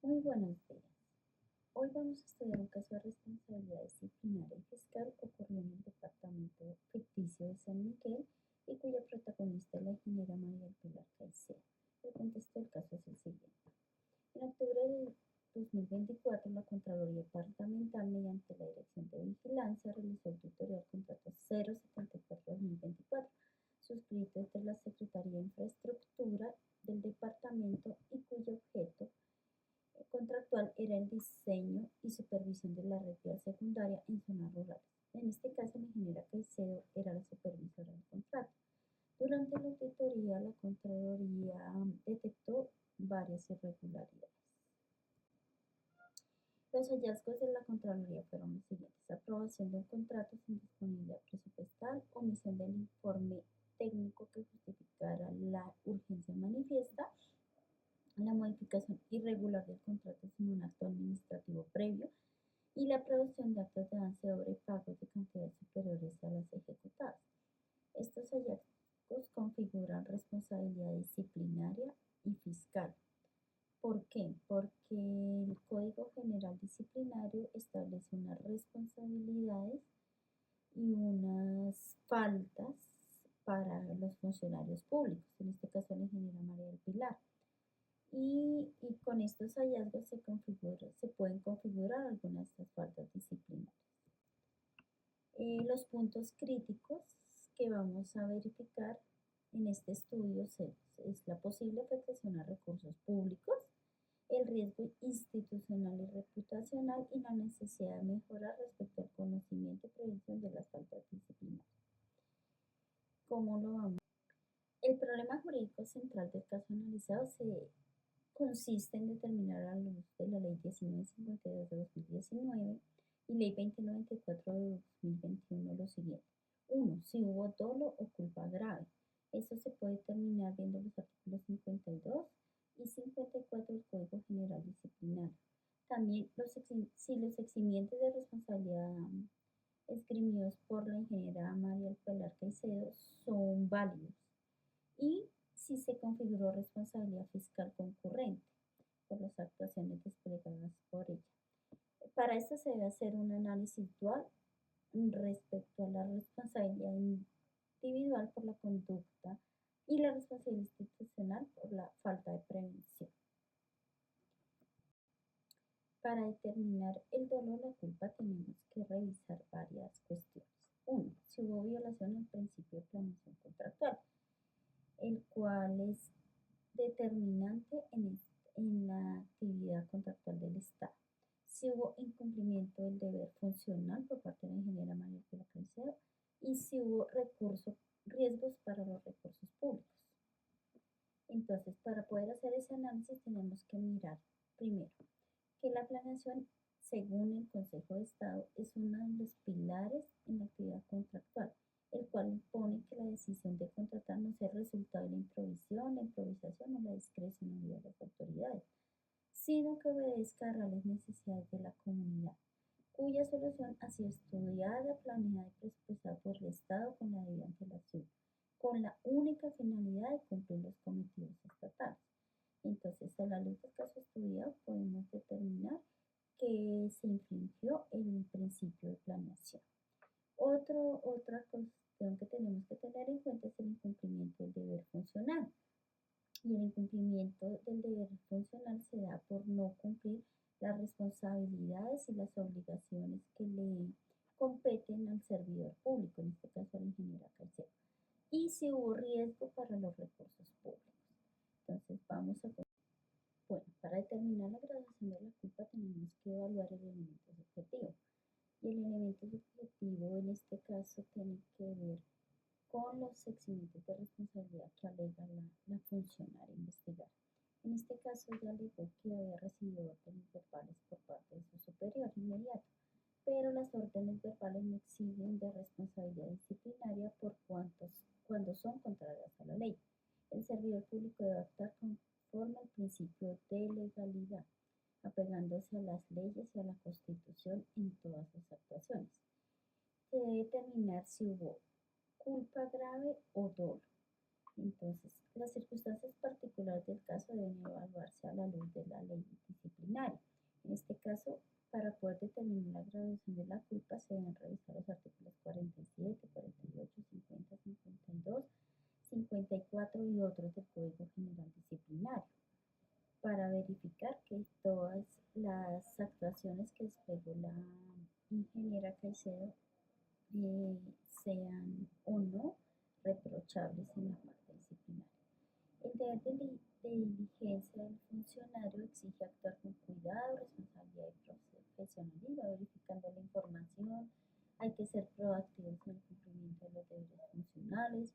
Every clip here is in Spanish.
Muy buenos días. Hoy vamos a estudiar un caso de responsabilidad disciplinaria y fiscal ocurrió en el departamento ficticio de San Miguel y cuya protagonista es la ingeniera María del Pilar Caicedo. El contexto del caso es el siguiente. En octubre de 2024, la Contraloría Departamental, mediante la Dirección de Vigilancia, realizó el tutorial contrato 074-2024, suscrito entre la Secretaría de Infraestructura del departamento y cuyo objeto contractual era el diseño y supervisión de la red vial secundaria en zonas rurales. En este caso, la ingeniera Caicedo era la supervisora del contrato. Durante la auditoría, la Contraloría detectó varias irregularidades. Los hallazgos de la Contraloría fueron los siguientes: aprobación de un contrato sin disponibilidad presupuestal, omisión del informe técnico que justificara la urgencia manifiesta, la modificación irregular del contrato sin un acto administrativo previo y la producción de actas de avance de obra y pagos de cantidades superiores a las ejecutadas. Estos hallazgos configuran responsabilidad disciplinaria y fiscal. ¿Por qué? Porque el Código General Disciplinario establece unas responsabilidades y unas faltas para los funcionarios públicos, en este caso la ingeniera María del Pilar. Y con estos hallazgos se pueden configurar algunas de estas faltas disciplinarias. Los puntos críticos que vamos a verificar en este estudio es la posible afectación a recursos públicos, el riesgo institucional y reputacional y la necesidad de mejorar respecto al conocimiento y prevención de las faltas disciplinarias. ¿Cómo lo vamos? El problema jurídico central del caso analizado consiste en determinar a la luz de la Ley 1952 de 2019 y Ley 2094 de 2021 lo siguiente. 1. Si hubo dolo o culpa grave. Eso se puede determinar viendo los artículos 52 y 54 del Código General Disciplinario. También si los eximientes de responsabilidad esgrimidos por la ingeniera María del Pilar Caicedo son válidos y si se configuró responsabilidad fiscal concurrente por las actuaciones desplegadas por ella. Para esto se debe hacer un análisis dual respecto a la responsabilidad individual por la conducta y la responsabilidad institucional por la falta de prevención. Para determinar el dolo o la culpa tenemos que revisar varias cuestiones. 1. Si hubo violación al principio de planeación contractual, el cual es determinante en la actividad contractual del Estado. Si hubo incumplimiento del deber funcional por parte de la ingeniera María de la Caicedo y si hubo riesgos para los recursos públicos. Entonces, para poder hacer ese análisis tenemos que mirar primero que la planeación, según el Consejo de Estado, es uno de los pilares en la actividad contractual, el cual impone que la decisión de contratar no sea el resultado de la improvisación o la discrecionalidad de las autoridades, sino que obedezca a reales necesidades de la comunidad, cuya solución ha sido estudiada, planeada y presupuestada por el Estado con la debida antelación, con la única finalidad de cumplir los cometidos estatales. Entonces, a la luz del caso estudiado, podemos determinar que se infringió el principio de planeación. Otra cuestión que tenemos que tener en cuenta es el incumplimiento del deber funcional. Y el incumplimiento del deber funcional se da por no cumplir las responsabilidades y las obligaciones que le competen al servidor público, en este caso a la ingeniera Caicedo. Y si hubo riesgo para los recursos públicos. Entonces vamos a... Bueno, para determinar la graduación de la culpa tenemos que evaluar el elemento subjetivo. Y el elemento subjetivo en este caso tiene que ver con los eximientes de responsabilidad que alega la funcionaria investigada. En este caso ella alegó que había recibido órdenes verbales por parte de su superior inmediato, pero las órdenes verbales no exigen de responsabilidad disciplinaria cuando son contrarias a la ley. El servidor público debe actuar conforme al principio de legalidad, apegándose a las leyes y a la Constitución en todas sus actuaciones. Se debe determinar si hubo culpa grave o dolo. Entonces, las circunstancias particulares del caso deben evaluarse a la luz de la ley disciplinaria. En este caso, para poder determinar la graduación de la culpa, se deben revisar los artículos 47, 48, 50, 52, 54 y otros del Código General Disciplinario, para verificar que todas las actuaciones que desplegó la ingeniera Caicedo eh, sean o no reprochables en la parte disciplinaria. El deber de diligencia del funcionario exige actuar con cuidado, responsabilidad y profesionalismo, verificando la información. Hay que ser proactivos en el cumplimiento de los deberes funcionales.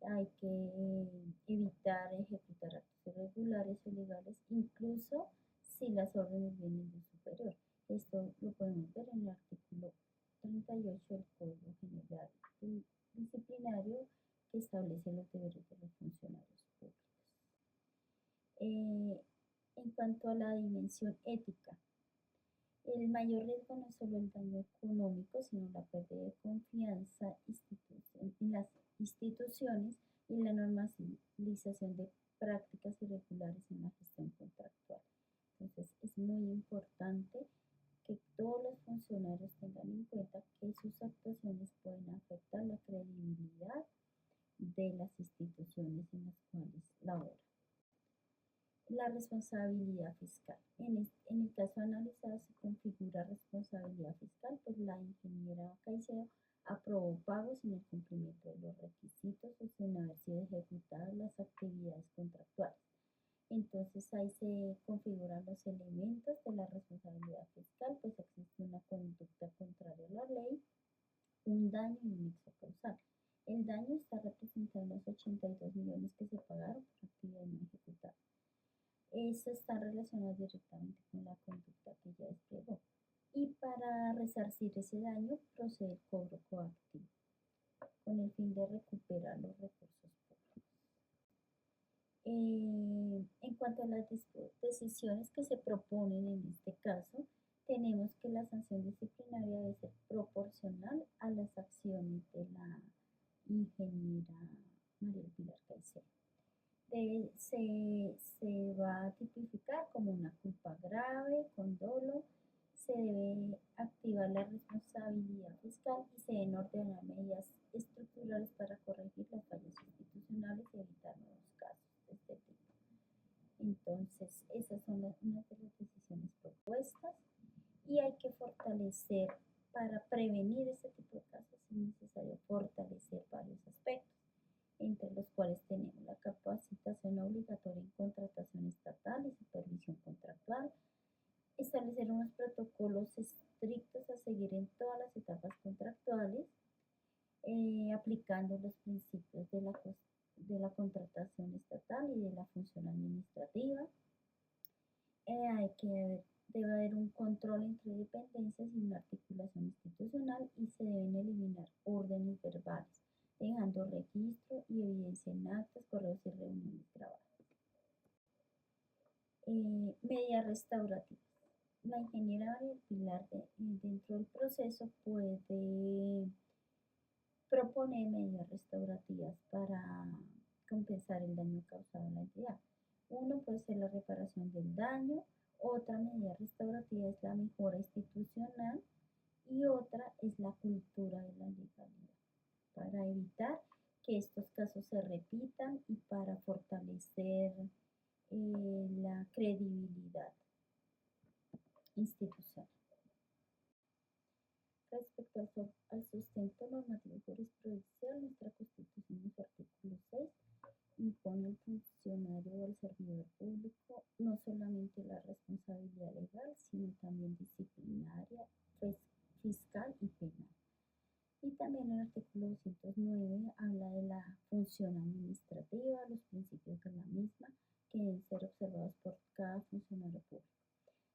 Hay que evitar ejecutar actos irregulares o ilegales, incluso si las órdenes vienen de superior. Esto lo podemos ver en el artículo 38 del Código General Disciplinario, que establece los deberes de los funcionarios públicos. En cuanto a la dimensión ética, el mayor riesgo no es solo el daño económico, sino la pérdida de confianza en las instituciones y la normalización de prácticas irregulares en la gestión contractual. Entonces, es muy importante que todos los funcionarios tengan en cuenta que sus actuaciones pueden afectar la credibilidad de las instituciones en las cuales laboran. La responsabilidad fiscal. En el caso analizado se configura responsabilidad fiscal, pues la ingeniera Caicedo aprobó pagos sin el cumplimiento de los requisitos o sin haber sido ejecutadas las actividades contractuales. Entonces ahí se configuran los elementos de la responsabilidad fiscal, pues existe una conducta contraria a la ley, un daño y un nexo causal. El daño está representado en los 82 millones que se pagaron por actividades no ejecutadas. Eso está relacionado directamente con la conducta que ya desplegó. Y para resarcir ese daño procede el cobro coactivo, con el fin de recuperar los recursos públicos. En cuanto a las decisiones que se proponen en este caso, tenemos que la sanción disciplinaria debe ser proporcional a las acciones de la ingeniera María Pilar Caicedo. Se va a tipificar como una culpa grave, con dolo, se debe activar la responsabilidad fiscal y se deben ordenar medidas estructurales para corregir las fallas institucionales y evitar nuevos casos de este tipo. Entonces, esas son unas de las decisiones propuestas y hay que fortalecer, para prevenir este tipo de casos es necesario fortalecer varios aspectos, entre los cuales tenemos la capacitación obligatoria en contratación estatal y supervisión contractual, establecer unos protocolos estrictos a seguir en todas las etapas contractuales, aplicando los principios de la contratación estatal y de la función administrativa. Debe haber un control entre dependencias y una articulación institucional y se deben eliminar órdenes verbales, dejando registro y evidencia en actas, correos y reuniones de trabajo. Medidas restaurativas. La ingeniera María Pilar dentro del proceso puede proponer medidas restaurativas para compensar el daño causado a la entidad. Uno puede ser la reparación del daño, otra medida restaurativa es la mejora institucional y otra es la cultura de la legalidad, para evitar que estos casos se repitan y para fortalecer la credibilidad institucional. Respecto al sustento normativo jurisprudencial, nuestra Constitución en su artículo 6 impone al funcionario o al servidor público no solamente la responsabilidad legal, sino también disciplinaria, fiscal y penal. Y también el artículo 209 habla de la función administrativa, los principios de la misma, que deben ser observados por cada funcionario público.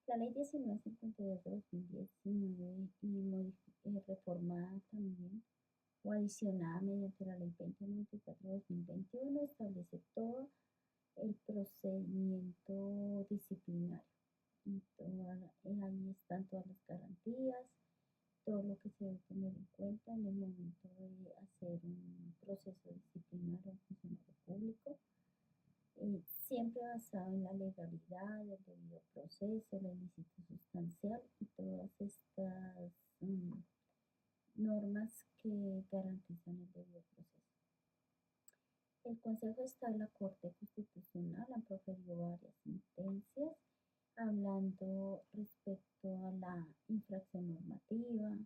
La ley 1952 de 2019 y reformada también o adicionada mediante la ley 2094 de 2021 establece todo el procedimiento disciplinario. Y ahí están todas las garantías todo lo que se debe tener en cuenta en el momento de hacer un proceso disciplinario a un funcionario público, siempre basado en la legalidad, el debido proceso, la ilícito sustancial y todas estas normas que garantizan el debido proceso. El Consejo de Estado y la Corte Constitucional han proferido varias sentencias hablando respecto a la infracción normativa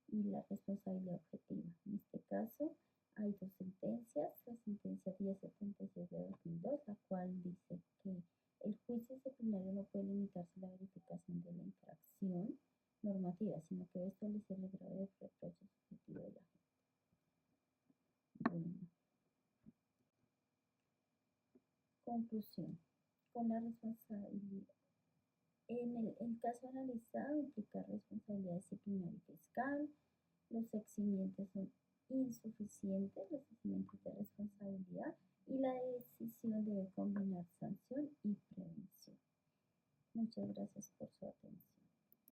y la responsabilidad objetiva. En este caso, hay dos sentencias, la sentencia 1076 de 2002, la cual dice que el juicio disciplinario no puede limitarse a la verificación de la infracción normativa, sino que debe establecer el grado de reproche subjetivo de la gente. Bueno, conclusión. Con la responsabilidad. El caso analizado implica responsabilidad disciplinaria y fiscal. Los eximientes son insuficientes, los eximientes de responsabilidad, y la decisión debe combinar sanción y prevención. Muchas gracias por su atención.